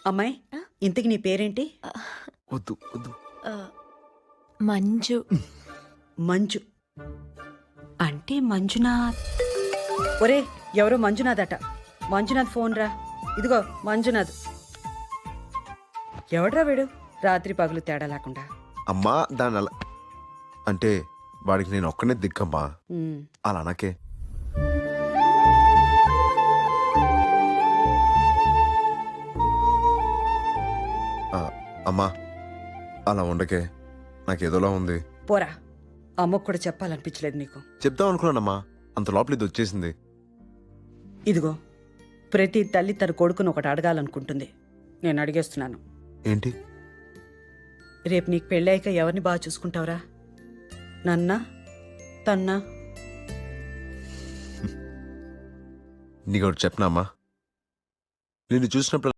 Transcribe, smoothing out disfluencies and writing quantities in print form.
అమ్మాయి, ఇంతకి నీ పేరేంటి? వద్దు వద్దు. మంజు. మంజు అంటే మంజునాథ్. ఒరే, ఎవరో మంజునాథ్ అట. మంజునాథ్ ఫోన్ రా. ఇదిగో మంజునాథ్. ఎవడ్రా వీడు? రాత్రి పగులు తేడా లేకుండా. అమ్మా దాని అలా అంటే వాడికి నేను ఒక్కనే దిక్కమ్మా. ఉమ్, అలా అనకే. అమ్మా అలా ఉండకే, నాకేదోలా ఉంది. పోరా. అమ్మకు కూడా చెప్పాలనిపించలేదు నీకు. చెప్దాం అనుకున్నానమ్మా, అంత లోపల ఇది వచ్చేసింది. ఇదిగో, ప్రతి తల్లి తన కొడుకును ఒకటి అడగాలనుకుంటుంది. నేను అడిగేస్తున్నాను. ఏంటి? రేపు నీకు పెళ్ళాక ఎవరిని బాగా చూసుకుంటావురా? నన్నా, తన్నా? నీకు ఒకటి చెప్పనా అమ్మా, నిన్ను చూసినప్పుడు